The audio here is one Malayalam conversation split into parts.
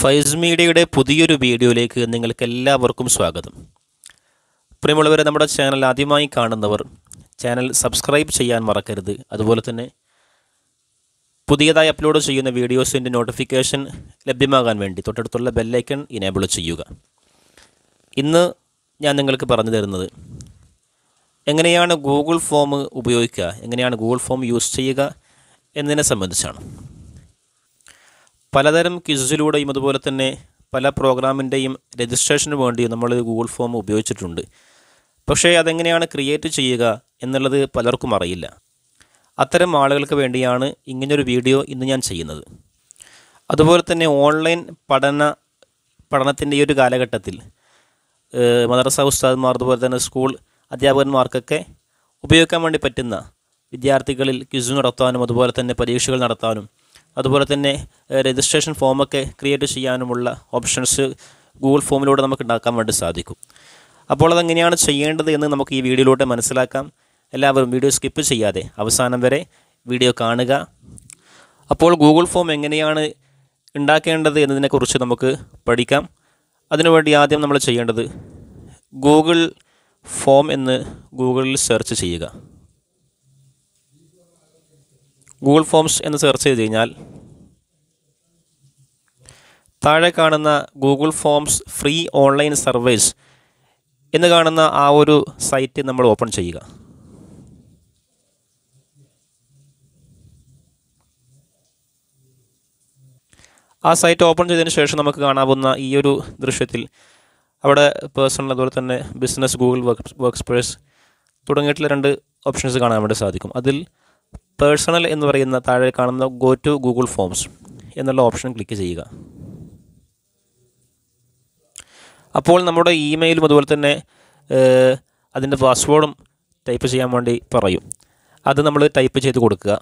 ഫൈസ് മീഡിയയുടെ പുതിയൊരു വീഡിയോയിലേക്ക് നിങ്ങൾക്കെല്ലാവർക്കും സ്വാഗതം. പ്രിയമുള്ളവരെ, നമ്മുടെ ചാനൽ ആദ്യമായി കാണുന്നവർ ചാനൽ സബ്സ്ക്രൈബ് ചെയ്യാൻ മറക്കരുത്. അതുപോലെ തന്നെ പുതിയതായി അപ്ലോഡ് ചെയ്യുന്ന വീഡിയോസിൻ്റെ നോട്ടിഫിക്കേഷൻ ലഭ്യമാകാൻ വേണ്ടി തൊട്ടടുത്തുള്ള ബെല്ലൈക്കൺ ഇനേബിൾ ചെയ്യുക. ഇന്ന് ഞാൻ നിങ്ങൾക്ക് പറഞ്ഞു തരുന്നത് എങ്ങനെയാണ് ഗൂഗിൾ ഫോം ഉപയോഗിക്കുക, എങ്ങനെയാണ് ഗൂഗിൾ ഫോം യൂസ് ചെയ്യുക എന്നതിനെ സംബന്ധിച്ചാണ്. പലതരം ക്വിസിലൂടെയും അതുപോലെ തന്നെ പല പ്രോഗ്രാമിൻ്റെയും രജിസ്ട്രേഷന് വേണ്ടി നമ്മൾ ഗൂഗിൾ ഫോം ഉപയോഗിച്ചിട്ടുണ്ട്. പക്ഷേ അതെങ്ങനെയാണ് ക്രിയേറ്റ് ചെയ്യുക എന്നുള്ളത് പലർക്കും അറിയില്ല. അത്തരം ആളുകൾക്ക് വേണ്ടിയാണ് ഇങ്ങനൊരു വീഡിയോ ഇന്ന് ഞാൻ ചെയ്യുന്നത്. അതുപോലെ തന്നെ ഓൺലൈൻ പഠനത്തിൻ്റെ ഈ ഒരു കാലഘട്ടത്തിൽ മദ്രസ ഉസ്താദ്മാർ അതുപോലെ തന്നെ സ്കൂൾ അധ്യാപകന്മാർക്കൊക്കെ ഉപയോഗിക്കാൻ വേണ്ടി പറ്റുന്ന വിദ്യാർത്ഥികളിൽ ക്വിസ് നടത്താനും അതുപോലെ തന്നെ പരീക്ഷകൾ നടത്താനും അതുപോലെ തന്നെ രജിസ്ട്രേഷൻ ഫോമൊക്കെ ക്രിയേറ്റ് ചെയ്യാനുമുള്ള ഓപ്ഷൻസ് ഗൂഗിൾ ഫോമിലൂടെ നമുക്ക് ഉണ്ടാക്കാൻ വേണ്ടി സാധിക്കും. അപ്പോൾ അതെങ്ങനെയാണ് ചെയ്യേണ്ടത് എന്ന് നമുക്ക് ഈ വീഡിയോയിലൂടെ മനസ്സിലാക്കാം. എല്ലാവരും വീഡിയോ സ്കിപ്പ് ചെയ്യാതെ അവസാനം വരെ വീഡിയോ കാണുക. അപ്പോൾ ഗൂഗിൾ ഫോം എങ്ങനെയാണ് ഉണ്ടാക്കേണ്ടത് എന്നതിനെക്കുറിച്ച് നമുക്ക് പഠിക്കാം. അതിനുവേണ്ടി ആദ്യം നമ്മൾ ചെയ്യേണ്ടത് ഗൂഗിൾ ഫോം എന്ന് ഗൂഗിളിൽ സെർച്ച് ചെയ്യുക. ഗൂഗിൾ ഫോംസ് എന്ന് സെർച്ച് ചെയ്ത് കഴിഞ്ഞാൽ താഴെ കാണുന്ന Google forms free online service എന്ന് കാണുന്ന ആ ഒരു സൈറ്റ് നമ്മൾ ഓപ്പൺ ചെയ്യുക. ആ സൈറ്റ് ഓപ്പൺ ചെയ്തതിന് ശേഷം നമുക്ക് കാണാവുന്ന ഈ ഒരു ദൃശ്യത്തിൽ അവിടെ പേഴ്സണൽ അതുപോലെ തന്നെ ബിസിനസ്, ഗൂഗിൾ വർക്ക് സ്പേസ് തുടങ്ങിയിട്ടുള്ള രണ്ട് ഓപ്ഷൻസ് കാണാൻ വേണ്ടി സാധിക്കും. അതിൽ പേഴ്സണൽ എന്ന് പറയുന്ന താഴെ കാണുന്ന ഗോ ടു ഗൂഗിൾ ഫോംസ് എന്നുള്ള ഓപ്ഷൻ ക്ലിക്ക് ചെയ്യുക. അപ്പോൾ നമ്മുടെ ഇമെയിലും അതുപോലെ തന്നെ അതിൻ്റെ പാസ്വേഡും ടൈപ്പ് ചെയ്യാൻ വേണ്ടി പറയും. അത് നമ്മൾ ടൈപ്പ് ചെയ്ത് കൊടുക്കുക.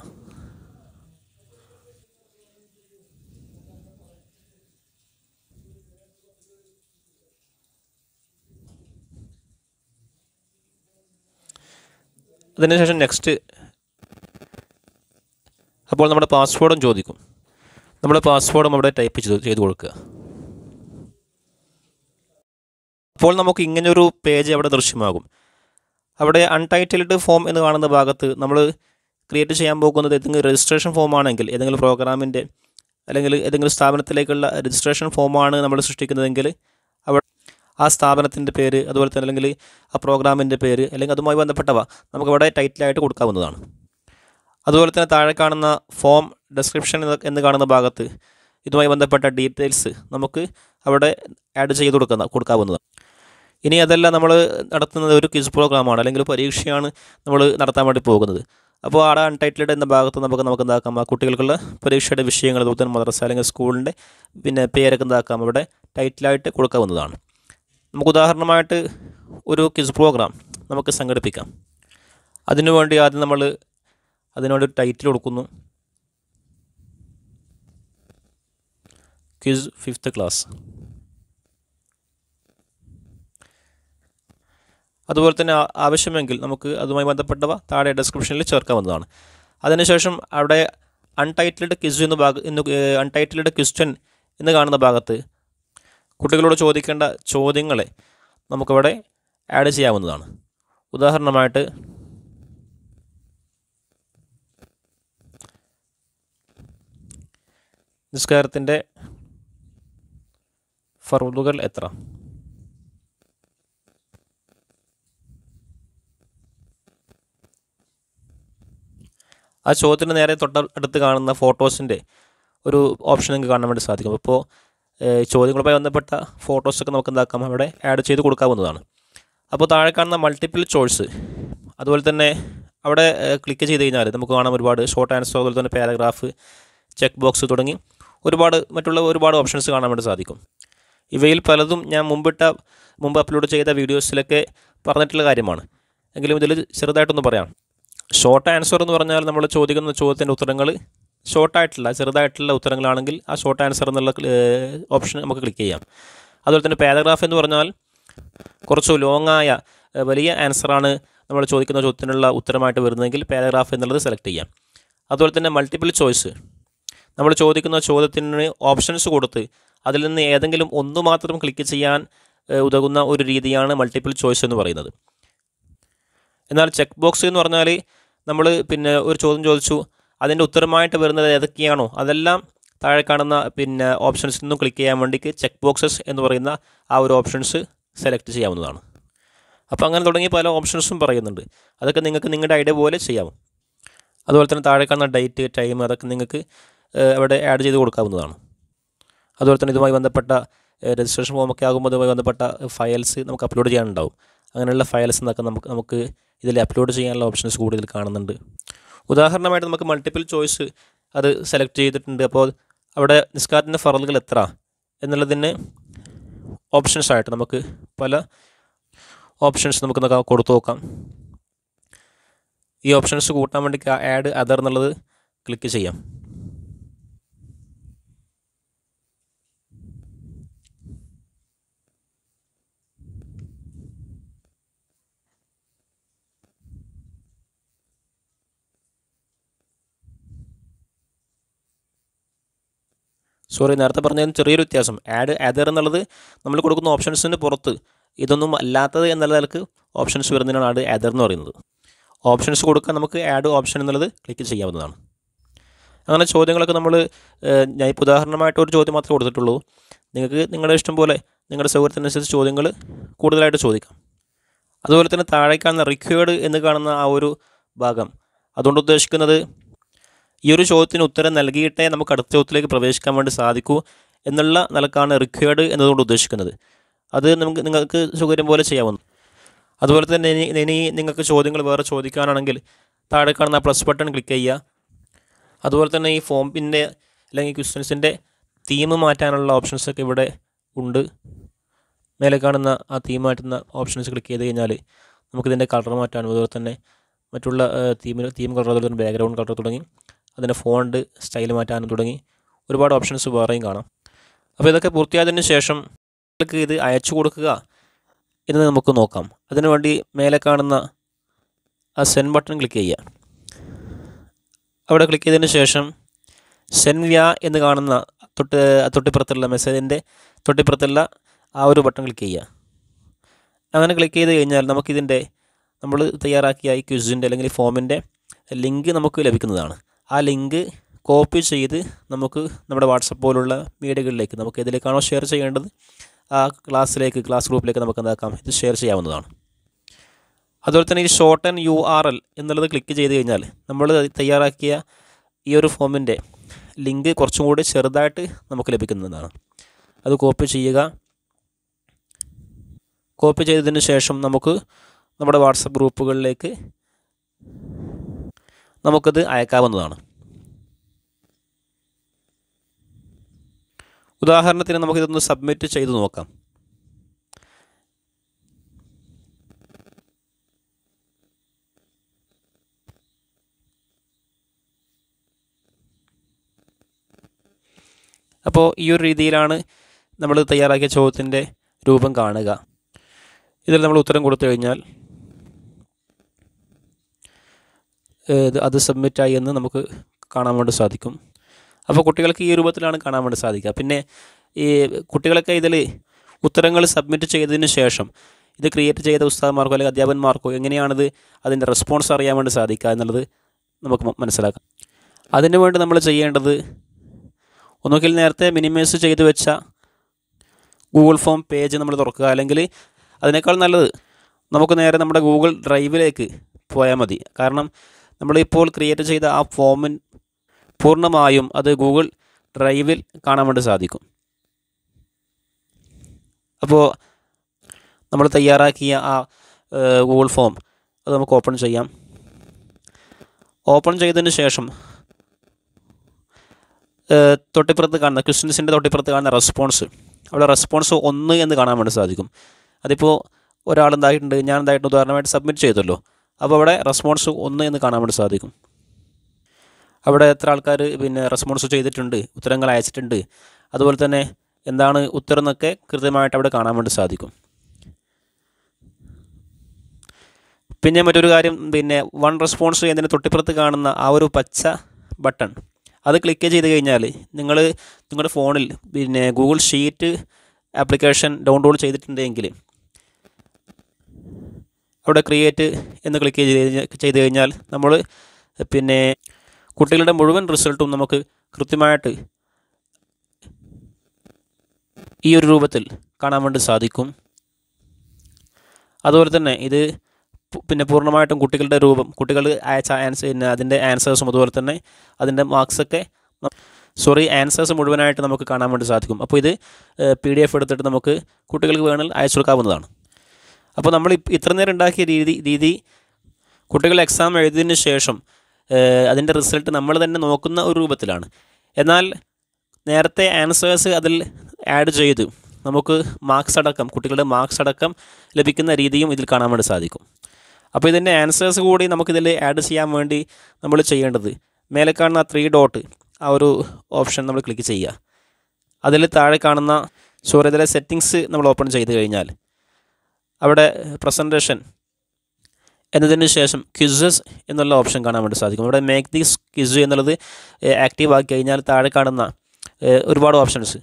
അതിനുശേഷം നെക്സ്റ്റ്. അപ്പോൾ നമ്മുടെ പാസ്വേഡും ചോദിക്കും. നമ്മുടെ പാസ്വേഡും അവിടെ ടൈപ്പ് ചെയ്ത് കൊടുക്കുക. അപ്പോൾ നമുക്ക് ഇങ്ങനൊരു പേജ് അവിടെ ദൃശ്യമാകും. അവിടെ അൺടൈറ്റിൽഡ് ഫോം എന്ന് കാണുന്ന ഭാഗത്ത് നമ്മൾ ക്രിയേറ്റ് ചെയ്യാൻ പോകുന്നത് ഏതെങ്കിലും രജിസ്ട്രേഷൻ ഫോമാണെങ്കിൽ, ഏതെങ്കിലും പ്രോഗ്രാമിൻ്റെ അല്ലെങ്കിൽ ഏതെങ്കിലും സ്ഥാപനത്തിലേക്കുള്ള രജിസ്ട്രേഷൻ ഫോമാണ് നമ്മൾ സൃഷ്ടിക്കുന്നതെങ്കിൽ അവിടെ ആ സ്ഥാപനത്തിൻ്റെ പേര് അതുപോലെ തന്നെ അല്ലെങ്കിൽ ആ പ്രോഗ്രാമിൻ്റെ പേര് അല്ലെങ്കിൽ അതുമായി ബന്ധപ്പെട്ടവ നമുക്കവിടെ ടൈറ്റിലായിട്ട് കൊടുക്കാവുന്നതാണ്. അതുപോലെ തന്നെ താഴെ കാണുന്ന ഫോം ഡിസ്ക്രിപ്ഷൻ എന്ന് കാണുന്ന ഭാഗത്ത് ഇതുമായി ബന്ധപ്പെട്ട ഡീറ്റെയിൽസ് നമുക്ക് അവിടെ ആഡ് ചെയ്ത് കൊടുക്കാവുന്നതാണ്. ഇനി അതല്ല, നമ്മൾ നടത്തുന്നത് ഒരു ക്വിസ് പ്രോഗ്രാമാണ് അല്ലെങ്കിൽ പരീക്ഷയാണ് നമ്മൾ നടത്താൻ വേണ്ടി പോകുന്നത്. അപ്പോൾ അവിടെ അൺടൈറ്റിൽഡ് എന്ന ഭാഗത്ത് നമുക്ക് എന്താക്കാം, ആ കുട്ടികൾക്കുള്ള പരീക്ഷയുടെ വിഷയങ്ങൾ അതുപോലെ തന്നെ മദ്രസ അല്ലെങ്കിൽ സ്കൂളിൻ്റെ പേരൊക്കെ എന്താക്കാം അവിടെ ടൈറ്റിലായിട്ട് കൊടുക്കാവുന്നതാണ്. നമുക്ക് ഉദാഹരണമായിട്ട് ഒരു ക്വിസ് പ്രോഗ്രാം നമുക്ക് സംഘടിപ്പിക്കാം. അതിനുവേണ്ടി ആദ്യം നമ്മൾ അതിനോട് ടൈറ്റിൽ കൊടുക്കുന്നു. Quiz 5th class. അതുപോലെ തന്നെ ആവശ്യമെങ്കിൽ നമുക്ക് അതുമായി ബന്ധപ്പെട്ടവ താഴെ ഡിസ്ക്രിപ്ഷനിൽ ചേർക്കാവുന്നതാണ്. അതിനുശേഷം അവിടെ അൺടൈറ്റിൽഡ് ക്വസ്റ്റ്യൻ എന്ന് കാണുന്ന ഭാഗത്ത് കുട്ടികളോട് ചോദിക്കേണ്ട ചോദ്യങ്ങളെ നമുക്കവിടെ ആഡ് ചെയ്യാവുന്നതാണ്. ഉദാഹരണമായിട്ട് നിസ്കാരത്തിൻ്റെ ഫർളുകൾ എത്ര? ആ ചോദ്യത്തിന് നേരെ തൊട്ടടുത്ത് കാണുന്ന ഫോട്ടോസിൻ്റെ ഒരു ഓപ്ഷൻ നിങ്ങൾക്ക് കാണാൻ വേണ്ടി സാധിക്കും. അപ്പോൾ ചോദ്യങ്ങളുമായി ബന്ധപ്പെട്ട ഫോട്ടോസൊക്കെ നമുക്ക് എന്താക്കാം അവിടെ ആഡ് ചെയ്ത് കൊടുക്കാവുന്നതാണ്. അപ്പോൾ താഴെ കാണുന്ന മൾട്ടിപ്പിൾ ചോയ്സ് അതുപോലെ തന്നെ അവിടെ ക്ലിക്ക് ചെയ്ത് കഴിഞ്ഞാൽ നമുക്ക് കാണാം ഒരുപാട് ഷോർട്ട് ആൻസർ അതുപോലെ തന്നെ പാരഗ്രാഫ്, ചെക്ക് ബോക്സ് തുടങ്ങി മറ്റുള്ള ഒരുപാട് ഓപ്ഷൻസ് കാണാൻ വേണ്ടി സാധിക്കും. ഇവയിൽ പലതും ഞാൻ മുമ്പ് അപ്ലോഡ് ചെയ്ത വീഡിയോസിലൊക്കെ പറഞ്ഞിട്ടുള്ള കാര്യമാണ്. എങ്കിലും ഇതിൽ ചെറുതായിട്ടൊന്ന് പറയാം. ഷോർട്ട് ആൻസർ എന്ന് പറഞ്ഞാൽ നമ്മൾ ചോദിക്കുന്ന ചോദ്യത്തിൻ്റെ ഉത്തരങ്ങൾ ചെറുതായിട്ടുള്ള ഉത്തരങ്ങളാണെങ്കിൽ ആ ഷോർട്ട് ആൻസർ എന്നുള്ള ഓപ്ഷൻ നമുക്ക് ക്ലിക്ക് ചെയ്യാം. അതുപോലെ തന്നെ പാരഗ്രാഫ് എന്ന് പറഞ്ഞാൽ കുറച്ച് ലോങ്ങായ വലിയ ആൻസറാണ് നമ്മൾ ചോദിക്കുന്ന ചോദ്യത്തിനുള്ള ഉത്തരമായിട്ട് വരുന്നതെങ്കിൽ പാരഗ്രാഫ് എന്നുള്ളത് സെലക്ട് ചെയ്യാം. അതുപോലെ തന്നെ മൾട്ടിപ്പിൾ ചോയ്സ്, നമ്മൾ ചോദിക്കുന്ന ചോദ്യത്തിന് ഓപ്ഷൻസ് കൊടുത്ത് അതിൽ നിന്ന് ഏതെങ്കിലും ഒന്ന് മാത്രം ക്ലിക്ക് ചെയ്യാൻ ഉതകുന്ന ഒരു രീതിയാണ് മൾട്ടിപ്പിൾ ചോയ്സ് എന്ന് പറയുന്നത്. എന്നാൽ ചെക്ക് ബോക്സ് എന്ന് പറഞ്ഞാൽ നമ്മൾ പിന്നെ ഒരു ചോദ്യം ചോദിച്ചു, അതിൻ്റെ ഉത്തരമായിട്ട് വരുന്നത് ഏതൊക്കെയാണോ അതെല്ലാം താഴെ കാണുന്ന പിന്നെ ഓപ്ഷൻസിൽ നിന്നും ക്ലിക്ക് ചെയ്യാൻ വേണ്ടിക്ക് ചെക്ക് ബോക്സസ് എന്ന് പറയുന്ന ആ ഒരു ഓപ്ഷൻസ് സെലക്ട് ചെയ്യാവുന്നതാണ്. അപ്പോൾ അങ്ങനെ തുടങ്ങി പല ഓപ്ഷൻസും പറയുന്നുണ്ട്. അതൊക്കെ നിങ്ങൾക്ക് നിങ്ങളുടെ ഐഡിയ പോലെ ചെയ്യാം. അതുപോലെ തന്നെ താഴെ കാണുന്ന ഡേറ്റ്, ടൈം അതൊക്കെ നിങ്ങൾക്ക് അവിടെ ആഡ് ചെയ്ത് കൊടുക്കാവുന്നതാണ്. അതുപോലെ തന്നെ ഇതുമായി ബന്ധപ്പെട്ട രജിസ്ട്രേഷൻ ഫോമൊക്കെ ആകുമ്പോൾ ഇതുമായി ബന്ധപ്പെട്ട ഫയൽസ് നമുക്ക് അപ്ലോഡ് ചെയ്യാനുണ്ടാവും. അങ്ങനെയുള്ള ഫയൽസ് എന്നൊക്കെ നമുക്ക് ഇതിൽ അപ്ലോഡ് ചെയ്യാനുള്ള ഓപ്ഷൻസ് കൂടി ഇതിൽ കാണുന്നുണ്ട്. ഉദാഹരണമായിട്ട് നമുക്ക് മൾട്ടിപ്പിൾ ചോയ്സ് അത് സെലക്ട് ചെയ്തിട്ടുണ്ട്. അപ്പോൾ അവിടെ നിസ്കാരത്തിൻ്റെ ഫറലുകൾ എത്ര എന്നുള്ളതിന് ഓപ്ഷൻസായിട്ട് നമുക്ക് പല ഓപ്ഷൻസ് നമുക്ക് കൊടുത്തു നോക്കാം. ഈ ഓപ്ഷൻസ് കൂട്ടാൻ വേണ്ടി ആഡ് അതർ എന്നുള്ളത് ക്ലിക്ക് ചെയ്യാം. സോറി, നേരത്തെ പറഞ്ഞതിന് ചെറിയൊരു വ്യത്യാസം. ആഡ് അതർ എന്നുള്ളത് നമ്മൾ കൊടുക്കുന്ന ഓപ്ഷൻസിന് പുറത്ത് ഇതൊന്നും അല്ലാത്തത് എന്നുള്ള നിലക്ക് ഓപ്ഷൻസ് വരുന്നതിനാണ് ആഡ് അതർ എന്ന് പറയുന്നത്. ഓപ്ഷൻസ് കൊടുക്കാൻ നമുക്ക് ആഡ് ഓപ്ഷൻ എന്നുള്ളത് ക്ലിക്ക് ചെയ്യാവുന്നതാണ്. അങ്ങനെ ചോദ്യങ്ങളൊക്കെ ഞാൻ ഇപ്പോൾ ഉദാഹരണമായിട്ട് ഒരു ചോദ്യം മാത്രമേ കൊടുത്തിട്ടുള്ളൂ. നിങ്ങൾക്ക് നിങ്ങളുടെ ഇഷ്ടം പോലെ നിങ്ങളുടെ സൗകര്യത്തിനനുസരിച്ച് ചോദ്യങ്ങൾ കൂടുതലായിട്ട് ചോദിക്കാം. അതുപോലെ തന്നെ താഴെ കാണുന്ന റിക്വേർഡ് എന്ന് കാണുന്ന ആ ഒരു ഭാഗം, അതുകൊണ്ട് ഉദ്ദേശിക്കുന്നത് ഈ ഒരു ചോദ്യത്തിന് ഉത്തരം നൽകിയിട്ടേ നമുക്ക് അടുത്ത ചോദ്യത്തിലേക്ക് പ്രവേശിക്കാൻ വേണ്ടി സാധിക്കൂ എന്നുള്ള നിലക്കാണ് റിക്വേർഡ് എന്നതുകൊണ്ട് ഉദ്ദേശിക്കുന്നത്. അത് നിങ്ങൾക്ക് സൗകര്യം പോലെ ചെയ്യാവുന്നു. അതുപോലെ തന്നെ ഇനി നിങ്ങൾക്ക് ചോദ്യങ്ങൾ വേറെ ചോദിക്കാനാണെങ്കിൽ താഴെ കാണുന്ന പ്ലസ് ബട്ടൺ ക്ലിക്ക് ചെയ്യുക. അതുപോലെ തന്നെ ഈ ഫോമിൻ്റെ അല്ലെങ്കിൽ ക്വസ്റ്റ്യൻസിൻ്റെ തീം മാറ്റാനുള്ള ഓപ്ഷൻസൊക്കെ ഇവിടെ ഉണ്ട്. മേലെ കാണുന്ന ആ തീം മാറ്റുന്ന ഓപ്ഷൻസ് ക്ലിക്ക് ചെയ്ത് കഴിഞ്ഞാൽ നമുക്കിതിൻ്റെ കളർ മാറ്റാനും അതുപോലെ തന്നെ മറ്റുള്ള തീം കളർ, അതുപോലെ തന്നെ ബാക്ക്ഗ്രൗണ്ട് കളർ തുടങ്ങി അതിൻ്റെ ഫോണ്ട് സ്റ്റൈൽ മാറ്റാനും തുടങ്ങി ഒരുപാട് ഓപ്ഷൻസ് വേറെയും കാണാം. അപ്പോൾ ഇതൊക്കെ പൂർത്തിയായതിന് ശേഷം നിങ്ങൾക്ക് ഇത് അയച്ചു കൊടുക്കുക എന്ന് നമുക്ക് നോക്കാം. അതിനുവേണ്ടി മേലെ കാണുന്ന ആ സെൻഡ് ബട്ടൺ ക്ലിക്ക് ചെയ്യുക. അവിടെ ക്ലിക്ക് ചെയ്തതിന് ശേഷം സെൻഡ് വ്യാ എന്ന് കാണുന്ന തൊട്ടിപ്പുറത്തുള്ള മെസ്സേജിൻ്റെ തൊട്ടിപ്പുറത്തുള്ള ആ ഒരു ബട്ടൺ ക്ലിക്ക് ചെയ്യുക. അങ്ങനെ ക്ലിക്ക് ചെയ്ത് കഴിഞ്ഞാൽ നമുക്കിതിൻ്റെ നമ്മൾ തയ്യാറാക്കിയ ഈ ക്വിസിൻ്റെ അല്ലെങ്കിൽ ഫോമിൻ്റെ ലിങ്ക് നമുക്ക് ലഭിക്കുന്നതാണ്. ആ ലിങ്ക് കോപ്പി ചെയ്ത് നമുക്ക് നമ്മുടെ വാട്സപ്പ് പോലുള്ള മീഡിയകളിലേക്ക് നമുക്ക് ഇതിലേക്കാണോ ഷെയർ ചെയ്യേണ്ടത് ആ ക്ലാസ് ഗ്രൂപ്പിലേക്ക് നമുക്ക് എന്താക്കാം, ഇത് ഷെയർ ചെയ്യാവുന്നതാണ്. അതുപോലെ തന്നെ ഈ ഷോർട്ട് ആൻഡ് URL എന്നുള്ളത് ക്ലിക്ക് ചെയ്ത് കഴിഞ്ഞാൽ നമ്മൾ തയ്യാറാക്കിയ ഈ ഒരു ഫോമിൻ്റെ ലിങ്ക് കുറച്ചും കൂടി ചെറുതായിട്ട് നമുക്ക് ലഭിക്കുന്നതാണ്. അത് കോപ്പി ചെയ്യുക. കോപ്പി ചെയ്തതിന് ശേഷം നമുക്ക് നമ്മുടെ വാട്സപ്പ് ഗ്രൂപ്പുകളിലേക്ക് നമുക്കത് അയക്കാവുന്നതാണ്. ഉദാഹരണത്തിന് നമുക്കിതൊന്ന് സബ്മിറ്റ് ചെയ്ത് നോക്കാം. അപ്പോൾ ഈ ഒരു രീതിയിലാണ് നമ്മൾ തയ്യാറാക്കിയ ചോദ്യത്തിൻ്റെ രൂപം കാണുക. ഇതിൽ നമ്മൾ ഉത്തരം കൊടുത്തു കഴിഞ്ഞാൽ അത് സബ്മിറ്റായി എന്ന് നമുക്ക് കാണാൻ വേണ്ടി സാധിക്കും. അപ്പോൾ കുട്ടികൾക്ക് ഈ രൂപത്തിലാണ് കാണാൻ വേണ്ടി സാധിക്കുക. പിന്നെ ഈ കുട്ടികളൊക്കെ ഇതിൽ ഉത്തരങ്ങൾ സബ്മിറ്റ് ചെയ്തതിന് ശേഷം ഇത് ക്രിയേറ്റ് ചെയ്ത ഉസ്താദന്മാർക്കോ അല്ലെങ്കിൽ അധ്യാപകന്മാർക്കോ എങ്ങനെയാണിത് അതിൻ്റെ റെസ്പോൺസ് അറിയാൻ വേണ്ടി സാധിക്കുക എന്നുള്ളത് നമുക്ക് മനസ്സിലാക്കാം. അതിനു വേണ്ടി നമ്മൾ ചെയ്യേണ്ടത് ഒന്നുകിൽ നേരത്തെ മിനിമൈസ് ചെയ്ത് വെച്ച ഗൂഗിൾ ഫോം പേജ് നമ്മൾ തുറക്കുക, അല്ലെങ്കിൽ അതിനേക്കാൾ നല്ലത് നമുക്ക് നേരെ നമ്മുടെ ഗൂഗിൾ ഡ്രൈവിലേക്ക് പോയാൽ മതി. കാരണം നമ്മളിപ്പോൾ ക്രിയേറ്റ് ചെയ്ത ആ ഫോമിൻ പൂർണ്ണമായും അത് ഗൂഗിൾ ഡ്രൈവിൽ കാണാൻ വേണ്ടി സാധിക്കും. അപ്പോൾ നമ്മൾ തയ്യാറാക്കിയ ആ ഗൂഗിൾ ഫോം അത് നമുക്ക് ഓപ്പൺ ചെയ്യാം. ഓപ്പൺ ചെയ്തതിന് ശേഷം തൊട്ടിപ്പുറത്ത് കാണുന്ന ക്വസ്റ്റ്യൻസിൻ്റെ തൊട്ടിപ്പുറത്ത് കാണുന്ന റെസ്പോൺസ്, അവിടെ റെസ്പോൺസ് 1 എന്ന് കാണാൻ വേണ്ടി സാധിക്കും. അതിപ്പോൾ ഒരാളെന്തായിട്ടുണ്ട്, ഞാൻ എന്തായിട്ടുണ്ട് ഉദാഹരണമായിട്ട് സബ്മിറ്റ് ചെയ്തല്ലോ. അപ്പോൾ അവിടെ റെസ്പോൺസ് 1 എന്ന് കാണാൻ വേണ്ടി സാധിക്കും. അവിടെ എത്ര ആൾക്കാർ പിന്നെ റെസ്പോൺസ് ചെയ്തിട്ടുണ്ട്, ഉത്തരങ്ങൾ അയച്ചിട്ടുണ്ട്, അതുപോലെ തന്നെ എന്താണ് ഉത്തരം എന്നൊക്കെ കൃത്യമായിട്ട് അവിടെ കാണാൻ വേണ്ടി സാധിക്കും. പിന്നെ മറ്റൊരു കാര്യം, പിന്നെ 1 റെസ്പോൺസ് എന്നതിന് തൊട്ടിപ്പുറത്ത് കാണുന്ന ആ ഒരു പച്ച ബട്ടൺ, അത് ക്ലിക്ക് ചെയ്ത് കഴിഞ്ഞാൽ നിങ്ങളുടെ ഫോണിൽ പിന്നെ ഗൂഗിൾ ഷീറ്റ് ആപ്ലിക്കേഷൻ ഡൗൺലോഡ് ചെയ്തിട്ടുണ്ടെങ്കിൽ അവിടെ ക്രിയേറ്റ് എന്ന് ക്ലിക്ക് ചെയ്ത് കഴിഞ്ഞാൽ നമ്മൾ പിന്നെ കുട്ടികളുടെ മുഴുവൻ റിസൾട്ടും നമുക്ക് കൃത്യമായിട്ട് ഈ ഒരു രൂപത്തിൽ കാണാൻ വേണ്ടി സാധിക്കും. അതുപോലെ തന്നെ ഇത് പിന്നെ പൂർണ്ണമായിട്ടും കുട്ടികളുടെ രൂപം, കുട്ടികൾ അയച്ച അതിൻ്റെ ആൻസേഴ്സും അതുപോലെ തന്നെ അതിൻ്റെ മാർക്സൊക്കെ ആൻസേഴ്സ് മുഴുവനായിട്ട് നമുക്ക് കാണാൻ വേണ്ടി സാധിക്കും. അപ്പോൾ ഇത് PDF എടുത്തിട്ട് നമുക്ക് കുട്ടികൾക്ക് വേണമെങ്കിൽ അയച്ചു കൊടുക്കാവുന്നതാണ്. അപ്പോൾ നമ്മൾ ഇത്ര നേരം ഉണ്ടാക്കിയ രീതി കുട്ടികൾ എക്സാം എഴുതിയതിന് ശേഷം അതിൻ്റെ റിസൾട്ട് നമ്മൾ തന്നെ നോക്കുന്ന ഒരു രൂപത്തിലാണ്. എന്നാൽ നേരത്തെ ആൻസേഴ്സ് അതിൽ ആഡ് ചെയ്ത് നമുക്ക് കുട്ടികളുടെ മാർക്സ് അടക്കം ലഭിക്കുന്ന രീതിയും ഇതിൽ കാണാൻ വേണ്ടി സാധിക്കും. അപ്പോൾ ഇതിൻ്റെ ആൻസേഴ്സ് കൂടി നമുക്കിതിൽ ആഡ് ചെയ്യാൻ വേണ്ടി നമ്മൾ ചെയ്യേണ്ടത് മേലെ കാണുന്ന 3 ഡോട്ട് ആ ഒരു ഓപ്ഷൻ നമ്മൾ ക്ലിക്ക് ചെയ്യുക. അതിൽ താഴെ കാണുന്ന ഇതിലെ സെറ്റിങ്സ് നമ്മൾ ഓപ്പൺ ചെയ്ത് കഴിഞ്ഞാൽ അവിടെ പ്രസൻറ്റേഷൻ എന്നതിന് ശേഷം ക്വിസസ് എന്നുള്ള ഓപ്ഷൻ കാണാൻ വേണ്ടി സാധിക്കും. അവിടെ മേക്ക് ദീസ് ക്വിസ് എന്നുള്ളത് ആക്റ്റീവ് ആക്കി കഴിഞ്ഞാൽ താഴെ കാണുന്ന ഒരുപാട് ഓപ്ഷൻസ്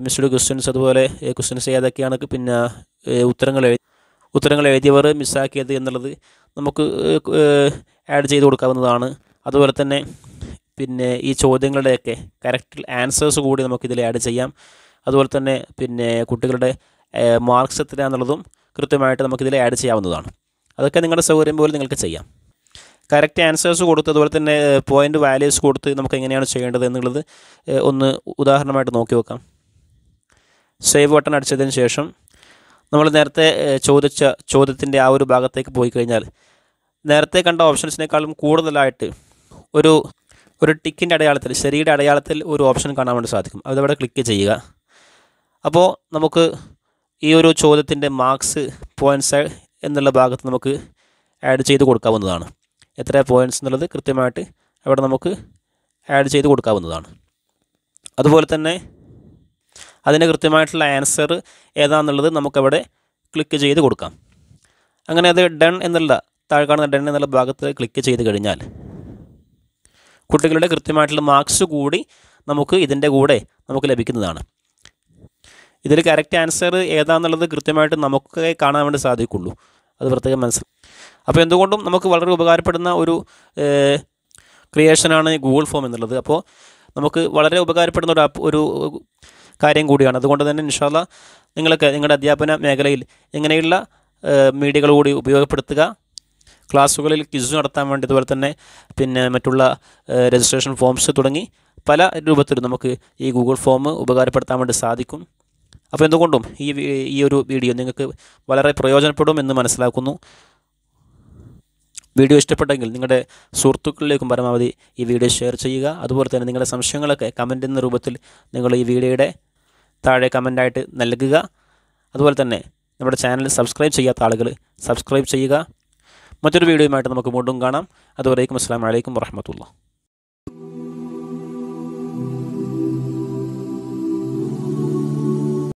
മിസ്ഡ് ക്വസ്റ്റ്യൻസ്, അതുപോലെ ക്വസ്റ്റ്യൻസ് ഏതൊക്കെയാണ്, പിന്നെ ഉത്തരങ്ങൾ എഴുതിയവർ മിസ്സാക്കിയത് എന്നുള്ളത് നമുക്ക് ആഡ് ചെയ്ത് കൊടുക്കാവുന്നതാണ്. അതുപോലെ തന്നെ പിന്നെ ഈ ചോദ്യങ്ങളുടെയൊക്കെ കറക്റ്റ് ആൻസേഴ്സ് കൂടി നമുക്കിതിൽ ആഡ് ചെയ്യാം. അതുപോലെ തന്നെ പിന്നെ കുട്ടികളുടെ മാർക്സ് എത്രയാണെന്നുള്ളതും കൃത്യമായിട്ട് നമുക്കിതിൽ ആഡ് ചെയ്യാവുന്നതാണ്. അതൊക്കെ നിങ്ങളുടെ സൗകര്യം പോലെ നിങ്ങൾക്ക് ചെയ്യാം. കറക്റ്റ് ആൻസേഴ്സ് കൊടുത്ത് അതുപോലെ തന്നെ പോയിൻ്റ് വാല്യൂസ് കൊടുത്ത് നമുക്ക് എങ്ങനെയാണ് ചെയ്യേണ്ടത് എന്നുള്ളത് ഒന്ന് ഉദാഹരണമായിട്ട് നോക്കി വെക്കാം. സേവ് ബട്ടൺ അടിച്ചതിന് ശേഷം നമ്മൾ നേരത്തെ ചോദിച്ച ചോദ്യത്തിൻ്റെ ആ ഒരു ഭാഗത്തേക്ക് പോയി കഴിഞ്ഞാൽ നേരത്തെ കണ്ട ഓപ്ഷൻസിനേക്കാളും കൂടുതലായിട്ട് ഒരു ടിക്കിൻ്റെ അടയാളത്തിൽ, ശരിയുടെ അടയാളത്തിൽ ഒരു ഓപ്ഷൻ കാണാൻ വേണ്ടി സാധിക്കും. അതവിടെ ക്ലിക്ക് ചെയ്യുക. അപ്പോൾ നമുക്ക് ഈ ഒരു ചോദ്യത്തിൻ്റെ മാർക്സ് പോയിൻറ്റ്സ് എന്നുള്ള ഭാഗത്ത് നമുക്ക് ആഡ് ചെയ്ത് കൊടുക്കാവുന്നതാണ്. എത്ര പോയിൻറ്റ്സ് എന്നുള്ളത് കൃത്യമായിട്ട് അവിടെ നമുക്ക് ആഡ് ചെയ്ത് കൊടുക്കാവുന്നതാണ്. അതുപോലെ തന്നെ അതിന് കൃത്യമായിട്ടുള്ള ആൻസർ ഏതാണെന്നുള്ളത് നമുക്കവിടെ ക്ലിക്ക് ചെയ്ത് കൊടുക്കാം. അങ്ങനെ അത് ഡൺ എന്നുള്ള താഴെ കാണുന്ന ഡൺ എന്നുള്ള ഭാഗത്ത് ക്ലിക്ക് ചെയ്ത് കഴിഞ്ഞാൽ കുട്ടികളുടെ കൃത്യമായിട്ടുള്ള മാർക്സ് കൂടി നമുക്ക് ഇതിൻ്റെ കൂടെ നമുക്ക് ലഭിക്കുന്നതാണ്. ഇതിൽ കറക്റ്റ് ആൻസർ ഏതാണെന്നുള്ളത് കൃത്യമായിട്ട് നമുക്ക് കാണാൻ വേണ്ടി സാധിക്കുള്ളൂ. അത് പ്രത്യേകം മനസ്സിലാക്കും. അപ്പോൾ എന്തുകൊണ്ടും നമുക്ക് വളരെ ഉപകാരപ്പെടുന്ന ഒരു ക്രിയേഷനാണ് ഗൂഗിൾ ഫോം എന്നുള്ളത്. അപ്പോൾ നമുക്ക് വളരെ ഉപകാരപ്പെടുന്ന ഒരു കാര്യം കൂടിയാണ്. അതുകൊണ്ട് തന്നെ ഇൻഷാ അല്ലാഹ് നിങ്ങൾക്ക് നിങ്ങളുടെ അധ്യാപന മേഖലയിൽ ഇങ്ങനെയുള്ള മീഡിയകൾ കൂടി ഉപയോഗപ്പെടുത്തുക. ക്ലാസ്സുകളിൽ ക്വിസ് നടത്താൻ വേണ്ടി, അതുപോലെ തന്നെ പിന്നെ മറ്റുള്ള രജിസ്ട്രേഷൻ ഫോംസ് തുടങ്ങി പല രൂപത്തിലും നമുക്ക് ഈ ഗൂഗിൾ ഫോം ഉപകാരപ്പെടുത്താൻ വേണ്ടി സാധിക്കും. അപ്പോൾ എന്തുകൊണ്ടും ഈ ഒരു വീഡിയോ നിങ്ങൾക്ക് വളരെ പ്രയോജനപ്പെടും എന്ന് മനസ്സിലാക്കുന്നു. വീഡിയോ ഇഷ്ടപ്പെട്ടെങ്കിൽ നിങ്ങളുടെ സുഹൃത്തുക്കളിലേക്കും പരമാവധി ഈ വീഡിയോ ഷെയർ ചെയ്യുക. അതുപോലെ തന്നെ നിങ്ങളുടെ സംശയങ്ങളൊക്കെ കമൻ്റ് എന്ന രൂപത്തിൽ നിങ്ങൾ ഈ വീഡിയോയുടെ താഴെ കമൻ്റായിട്ട് നൽകുക. അതുപോലെ തന്നെ നമ്മുടെ ചാനൽ സബ്സ്ക്രൈബ് ചെയ്യാത്ത ആളുകൾ സബ്സ്ക്രൈബ് ചെയ്യുക. മറ്റൊരു വീഡിയോയുമായിട്ട് നമുക്ക് വീണ്ടും കാണാം. അതുവരേക്കും അസ്സലാമു അലൈക്കും വറഹ്മത്തുള്ളാഹി.